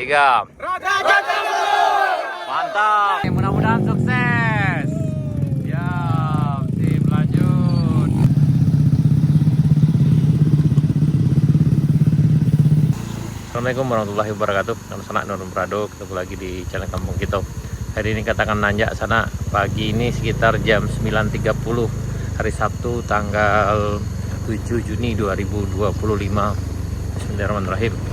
3. Mantap. Mudah-mudahan sukses. Ya, sip, lanjut. Assalamualaikum warahmatullahi wabarakatuh. Nama sana Nur Prado, ketemu lagi di channel Kampung Kita. Hari ini katakan nanjak sana. Pagi ini sekitar jam 9.30 hari Sabtu tanggal 7 Juni 2025. Bismillahirrahmanirrahim.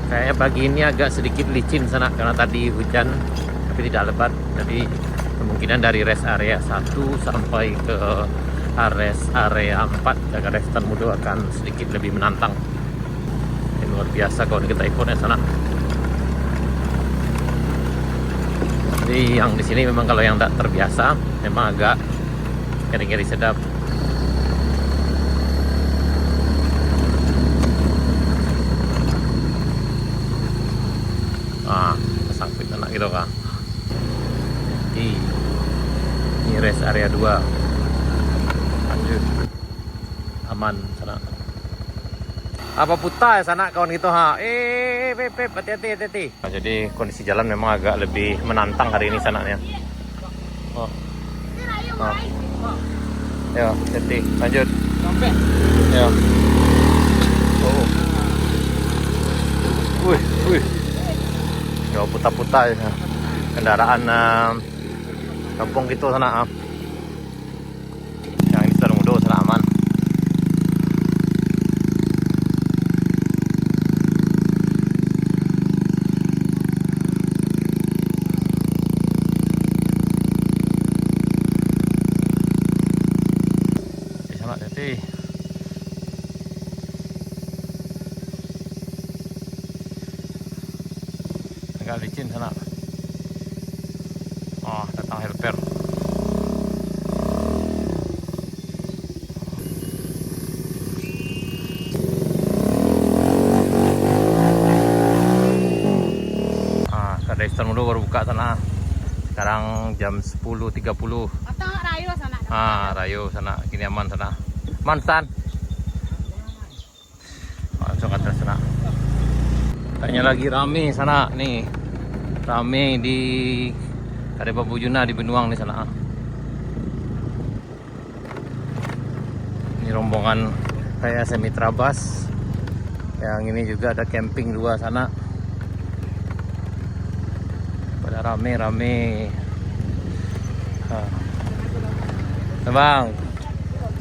Kayaknya pagi ini agak sedikit licin sana karena tadi hujan tapi tidak lebat. Jadi kemungkinan dari rest area 1 sampai ke rest area 4 jaga Restan Mudo akan sedikit lebih menantang. Ini luar biasa kalau kita ikutnya sana. Jadi yang di sini memang kalau yang tak terbiasa memang agak kering-kering sedap. Sangkut anak gitu kan. Ini rest area 2. Lanjut. Aman sana. Apa putar sana kawan gitu ha. Hati-hati. Nah, jadi kondisi jalan memang agak lebih menantang hari ini sananya. Oh. Ya, hati. Lanjut. Sampai. Ya. Oh. Wih. Ya, putar-putar ya. Kendaraan kampung gitu sana. Yang ini sudah mudah, sana aman. Di sana hati. Agak licin sana. Oh, datang helper. Kada Restan Mudo baru buka sana. Sekarang jam 10.30. Rayo sana. Rayo sana. Kini aman sana. Mantan. Langsung ke atas sana. Kayaknya lagi rame sana nih. Rame di Kade Pambujuna di Benuang di sana. Ini rombongan kayak Semitra Bus. Yang ini juga ada camping 2 sana. Pada rame-rame. Bang.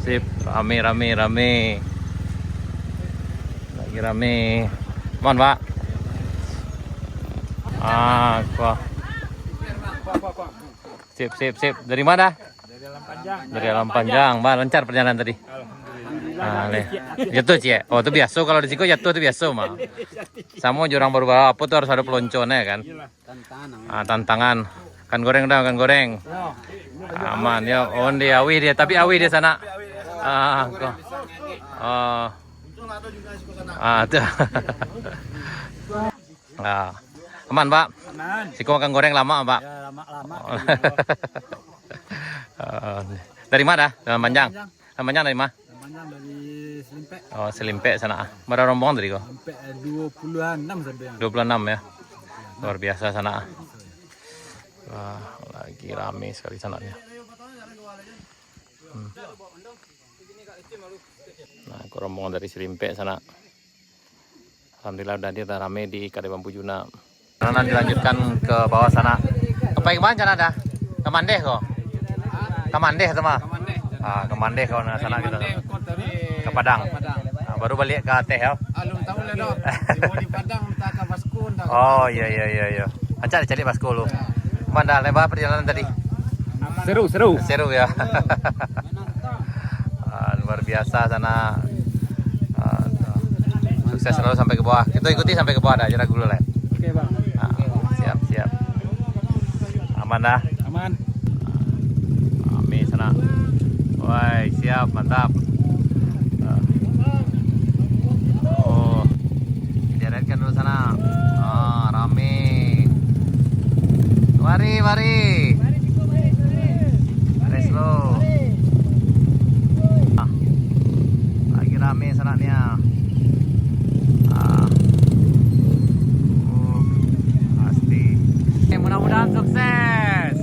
Sip, rame. Lagi rame. Mohon, Pak. Wah. Sip. Dari mana? Dari Alam Panjang. Dari Alam Panjang. Mbak, lancar perjalanan tadi? Jatuh, Cie. Oh, itu biasa kalau di Ciko jatuh itu biasa, mah. Sama jurang baru apa tuh harus ada pelonconnya kan? Tantangan. Kan goreng. Aman ya. Oh, dia awi dia, tapi awi dia sana. Kok. Tuh. Aman, Pak. Aman. Siko makan goreng lama, Pak. Ya, lama. Dari mana? Dalam Panjang. Dalam Panjang dari mana? Panjang dari Selimpe. Oh, Selimpe sana. Berapa rombongan tadi kok? Sampai 26 sampai yang. 26 ya. Luar biasa sana. Wah, lagi rame sekali sananya. Nah, rombongan dari Selimpe sana. Alhamdulillah udah rame di Kade Pambujuna. Nah, dilanjutkan ke bawah sana. Ke mana sana ada? Ke Mandeh kok? Ke Mandeh sama? Ke Mandeh kau sana gitu. Ke Padang. Baru balik ke Teh ya. Belum tahu lah dong. Di Padang tak ke Basku. Oh iya. Cari Basku lu. Mana lebar perjalanan tadi? Seru ya. Luar biasa sana. Sukses selalu sampai ke bawah. Kita ikuti sampai ke bawah dah, jarak dulu lah. Oke, Bang. Siap. Aman dah. Aman. Amin sana. Woi, siap, mantap. mari. Mari slow. Lagi rame sanaknya. Pasti. Mudah-mudahan sukses.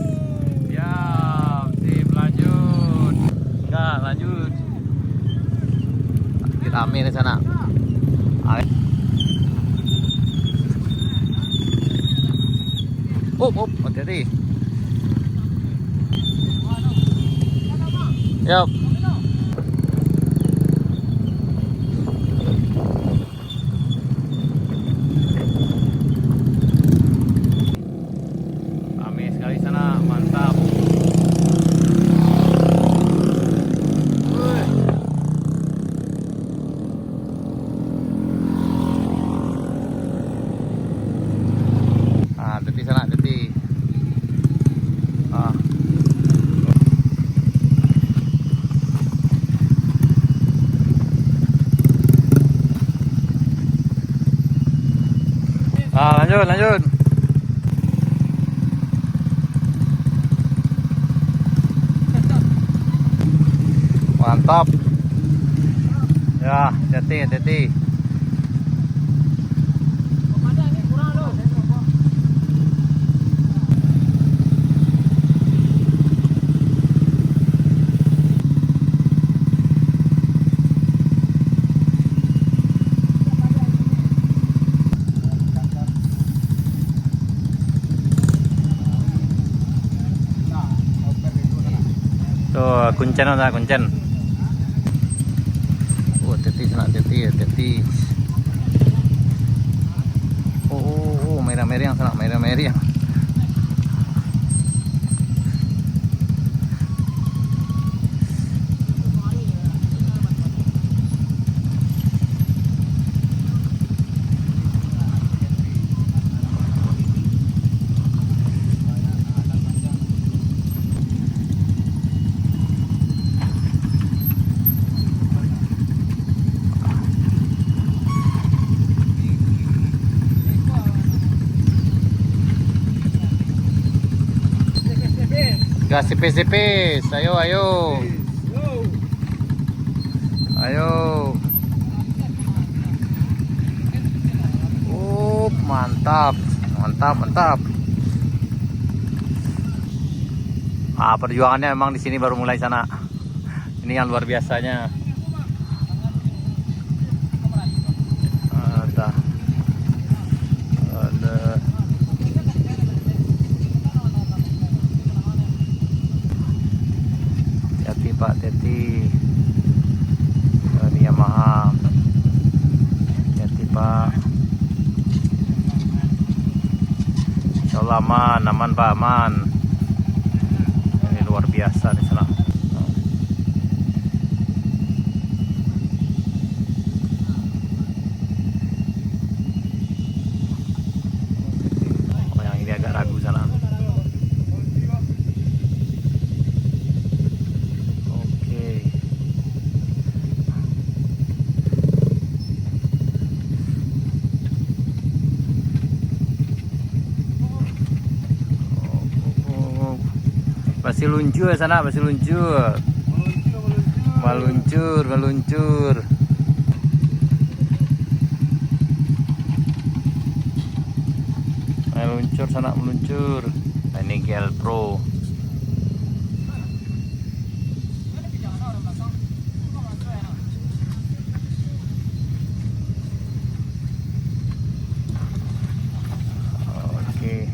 Ya, sip lanjut. Enggak, lanjut. Lagi rame di sana. Hati-hati. Yap. Rame sekali sana, mantap. Hati sana, hati. Lanjut. Mantap. Ya, hati. Tuh, kuncen. Hati. Oh, merah-merah yang sana, merah-merah. Gas sipis, ayo. Mantap. Perjuangannya memang di sini baru mulai sana. Ini yang luar biasanya. Ada. Hati Pak, hati. Ini Yamaha. Hati Pak. Insyaallah aman Pak, aman. Ini luar biasa di sana. Oh, yang ini agak ragu sana. Masih luncur sana, meluncur. Nah, ini GL Pro. Oke,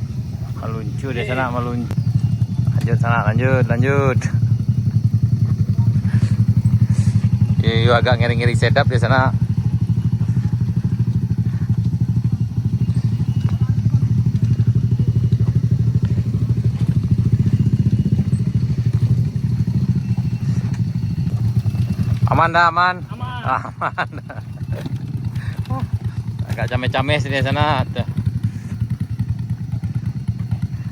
meluncur di sana, lanjut. Yuk agak ngeri-ngeri sedap di sana. Aman. Agak cameh-cameh sini sana.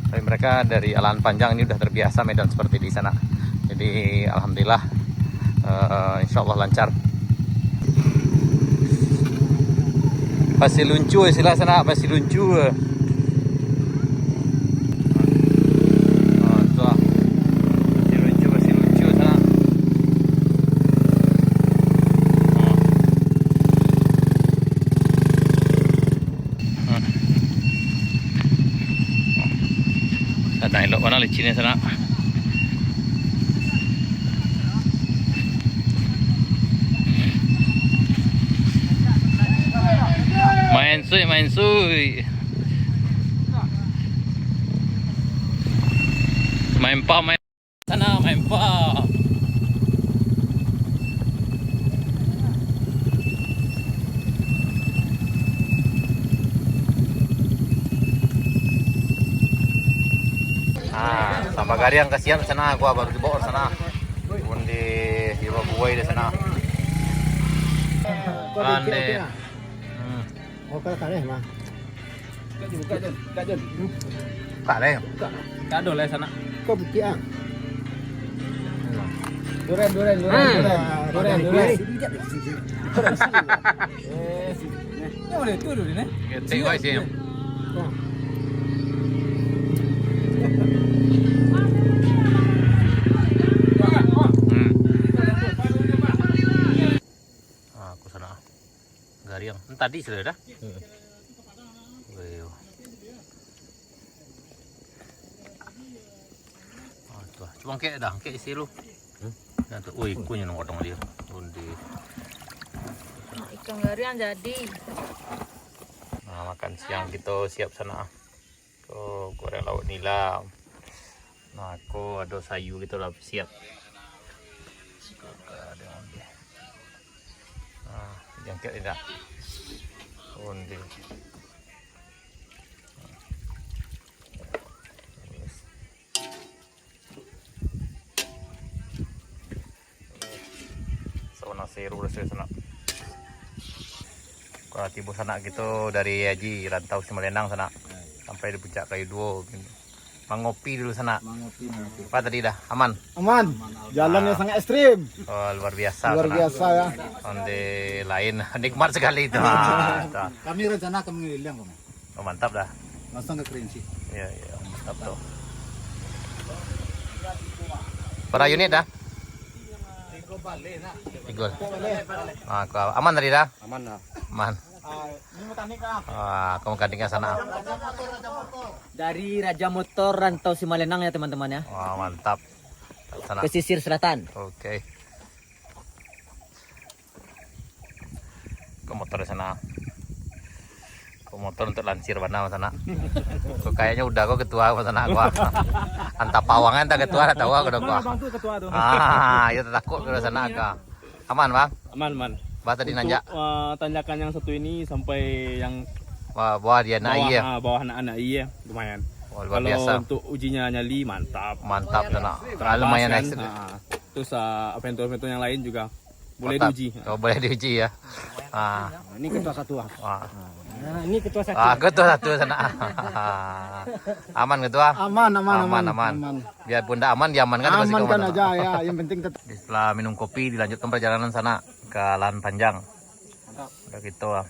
Tapi mereka dari Alan Panjang ini udah terbiasa medan seperti di sana. Jadi alhamdulillah, insya Allah lancar. Masih luncur istilah sana, masih luncur. Nah, elok mana licinnya sana. Main suy, main suy. Main pa, main sana, main pa. Tambah gari yang kasihan sana, gua baru dibawa sana. Pun di buai di sana. Ande. Oh, kare mah. Kare. Kado lah sana. Kau bukti ah. Duren. Ini boleh turun ini. Tengok sini. Aku sana. Gariang. Tadi sudah dah. Cuma kayak dah, kayak isi lu. Nanti, ikunya nongkrong dia. Undi. Ikan gariang jadi. Nah, makan siang kita siap sana. Tuh, goreng lauk nila. Nah, aku ada sayur gitu lah siap. Nah, jangkit tidak. Undi. Seru udah sana. Kalau tiba sana gitu dari Haji Rantau Simalendang sana sampai di puncak Kayu Duo. Mengopi dulu sana. Mengopi. Apa tadi dah? Aman? Aman. Jalannya sangat ekstrim. Oh, luar biasa. Luar biasa ya. Onde lain nikmat sekali itu. Kami rencana akan mengeliling kok. Oh, mantap dah. Langsung ke Kerinci. Iya, mantap tuh. Berapa unit dah? 3. Aman tadi dah? Aman lah. Aman. Kamu gantinya sana. Dari Raja Motor Rantau Simalendang ya teman-teman ya. Wah, mantap. Sana. Pesisir selatan. Oke. Ke motor di sana. Ke motor untuk lansir mana sana. Kok kayaknya udah kok ketua sana gua. Antap pawangan tak ketua tahu aku udah gua. Ya takut ke sana agak. Aman, Bang? Aman. Bah tadi nanjak. Tanjakan yang satu ini sampai yang Bawah dia naik ya. bawah anak-anak iya lumayan. Oh, luar Kalau biasa. untuk ujinya nyali mantap. Mantap sana. Terabas Lumayan kan. ekstrim. Terus aventur-aventur yang lain juga boleh Mantap. diuji. Oh, boleh diuji ya. Ini ketua satu. Wah. Nah, ini ketua satu. Ketua satu sana. Aman ketua? Aman. Biarpun tidak aman, diamankan. Amankan aja ya. Yang penting tetap. Setelah minum kopi, dilanjutkan perjalanan sana ke lahan panjang. Udah gitu lah.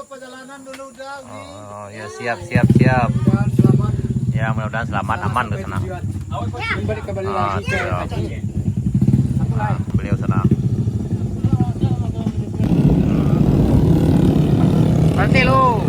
Perjalanan dulu udah. Oh ya siap. Ya mudah-mudahan selamat aman ke sana. Kembali lagi ke Beliau sana. Berhenti lu.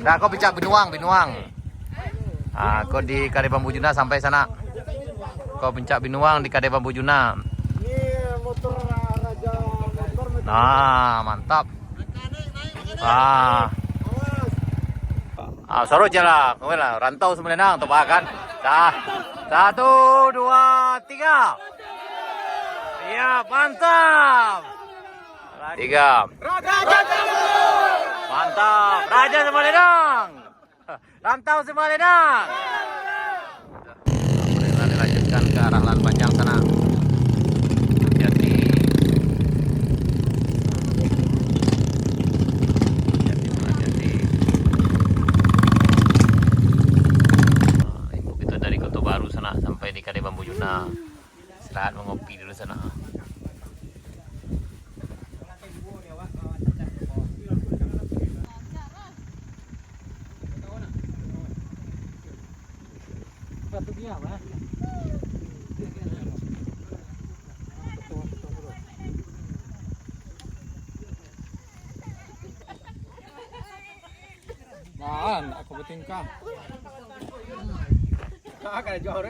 Dah kau bincang Binuang. Kau di Kade Bambu Juna sampai sana. Kau bincang Binuang di Kade Bambu Juna. Ini motor Raja Motor. Mantap. Soro jalan. Kau lah Rantau Simalendang topak kan. 1, 2, 3. Siap, mantap. 3. Mantap, Raja Simalendang. Rantau Simalendang. Kita dilanjutkan ke arah lahan panjang sana. Jadi rame di Kedai Bambu Juna. Istirahat mengopi dulu sana. Man, aku betingkah. Kakak ada jauh